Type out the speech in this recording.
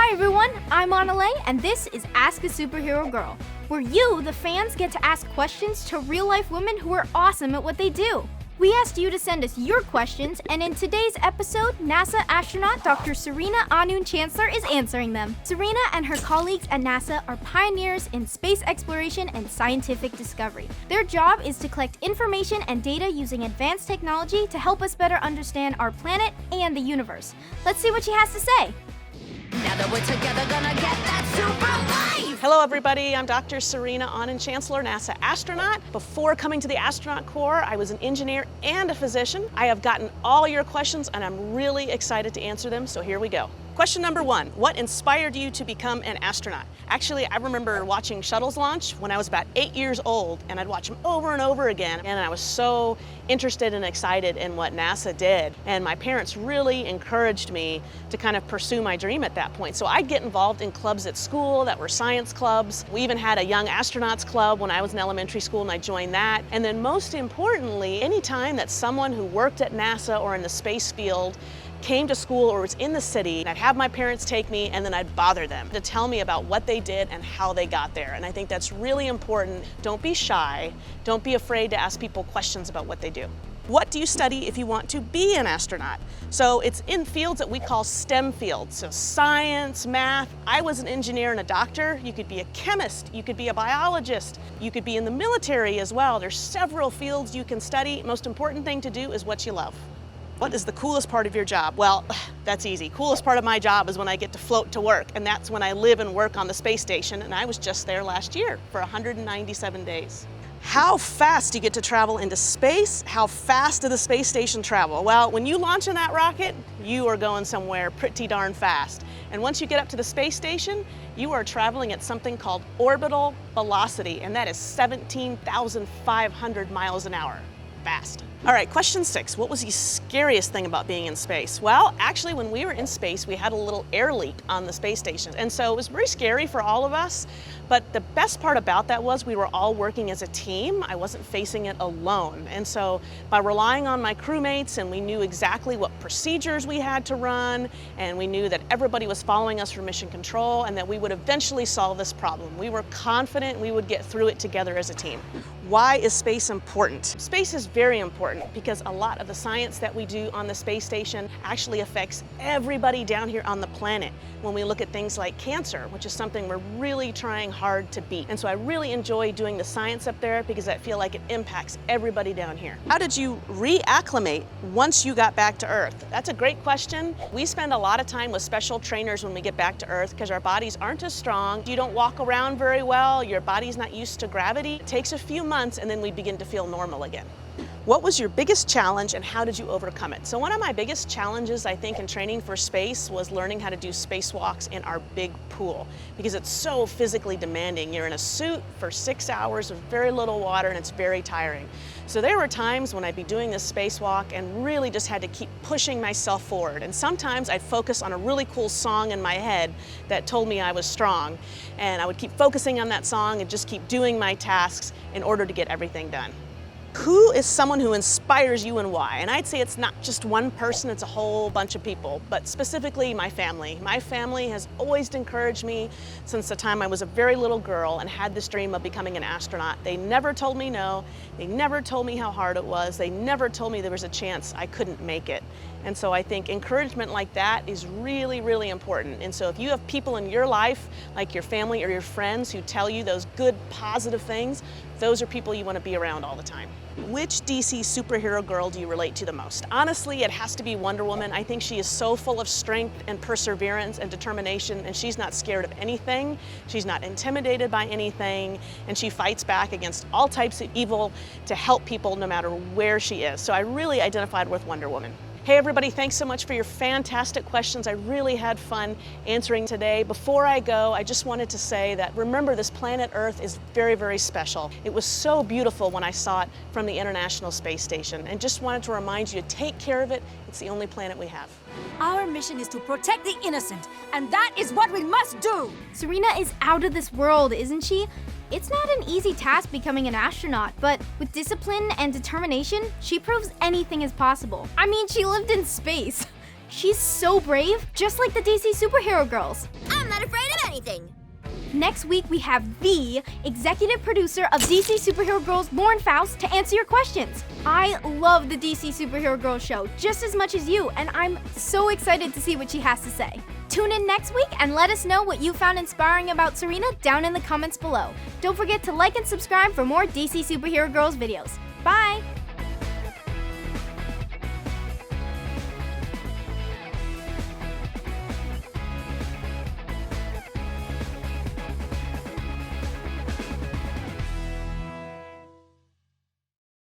Hi everyone, I'm Anale, and this is Ask a Superhero Girl, where you, the fans, get to ask questions to real-life women who are awesome at what they do. We asked you to send us your questions, and in today's episode, NASA astronaut Dr. Serena Auñón-Chancellor is answering them. Serena and her colleagues at NASA are pioneers in space exploration and scientific discovery. Their job is to collect information and data using advanced technology to help us better understand our planet and the universe. Let's see what she has to say. Now that we're together, gonna get that super life! Hello everybody, I'm Dr. Serena Auñón-Chancellor, NASA astronaut. Before coming to the astronaut corps, I was an engineer and a physician. I have gotten all your questions and I'm really excited to answer them, so here we go. Question number one, what inspired you to become an astronaut? Actually, I remember watching shuttles launch when I was about 8 years old, and I'd watch them over and over again, and I was so interested and excited in what NASA did. And my parents really encouraged me to kind of pursue my dream at that point. So I'd get involved in clubs at school that were science clubs. We even had a young astronauts club when I was in elementary school, and I joined that. And then most importantly, anytime that someone who worked at NASA or in the space field came to school or was in the city, I'd have my parents take me and then I'd bother them to tell me about what they did and how they got there. And I think that's really important. Don't be shy. Don't be afraid to ask people questions about what they do. What do you study if you want to be an astronaut? So it's in fields that we call STEM fields. So science, math. I was an engineer and a doctor. You could be a chemist. You could be a biologist. You could be in the military as well. There's several fields you can study. Most important thing to do is what you love. What is the coolest part of your job? Well, that's easy. Coolest part of my job is when I get to float to work, and that's when I live and work on the space station, and I was just there last year for 197 days. How fast do you get to travel into space? How fast does the space station travel? Well, when you launch in that rocket, you are going somewhere pretty darn fast. And once you get up to the space station, you are traveling at something called orbital velocity, and that is 17,500 miles an hour. Fast. All right, question 6. What was the scariest thing about being in space? Well, actually, when we were in space, we had a little air leak on the space station. And so it was very scary for all of us. But the best part about that was we were all working as a team. I wasn't facing it alone. And so by relying on my crewmates, and we knew exactly what procedures we had to run, and we knew that everybody was following us for mission control, and that we would eventually solve this problem. We were confident we would get through it together as a team. Why is space important? Space is very important because a lot of the science that we do on the space station actually affects everybody down here on the planet. When we look at things like cancer, which is something we're really trying hard to beat. And so I really enjoy doing the science up there because I feel like it impacts everybody down here. How did you reacclimate once you got back to Earth? That's a great question. We spend a lot of time with special trainers when we get back to Earth because our bodies aren't as strong. You don't walk around very well. Your body's not used to gravity. It takes a few months and then we begin to feel normal again. What was your biggest challenge and how did you overcome it? So one of my biggest challenges, I think, in training for space was learning how to do spacewalks in our big pool because it's so physically demanding. You're in a suit for 6 hours with very little water and it's very tiring. So there were times when I'd be doing this spacewalk and really just had to keep pushing myself forward. And sometimes I'd focus on a really cool song in my head that told me I was strong. And I would keep focusing on that song and just keep doing my tasks in order to get everything done. Who is someone who inspires you and why? And I'd say it's not just one person, it's a whole bunch of people, but specifically my family. My family has always encouraged me since the time I was a very little girl and had this dream of becoming an astronaut. They never told me no. They never told me how hard it was. They never told me there was a chance I couldn't make it. And so I think encouragement like that is really, really important. And so if you have people in your life, like your family or your friends, who tell you those good, positive things, those are people you want to be around all the time. Which DC superhero girl do you relate to the most? Honestly, it has to be Wonder Woman. I think she is so full of strength and perseverance and determination, and she's not scared of anything. She's not intimidated by anything, and she fights back against all types of evil to help people no matter where she is. So I really identified with Wonder Woman. Hey everybody, thanks so much for your fantastic questions. I really had fun answering today. Before I go, I just wanted to say that remember, this planet Earth is very, very special. It was so beautiful when I saw it from the International Space Station, and just wanted to remind you to take care of it. It's the only planet we have. Our mission is to protect the innocent, and that is what we must do! Serena is out of this world, isn't she? It's not an easy task becoming an astronaut, but with discipline and determination, she proves anything is possible. I mean, she lived in space. She's so brave, just like the DC superhero girls. I'm I'm not afraid of anything. Next week, we have the executive producer of DC Superhero Girls, Lauren Faust, to answer your questions. I love the DC Superhero Girls show just as much as you, and I'm so excited to see what she has to say. Tune in next week and let us know what you found inspiring about Serena down in the comments below. Don't forget to like and subscribe for more DC Superhero Girls videos. Bye!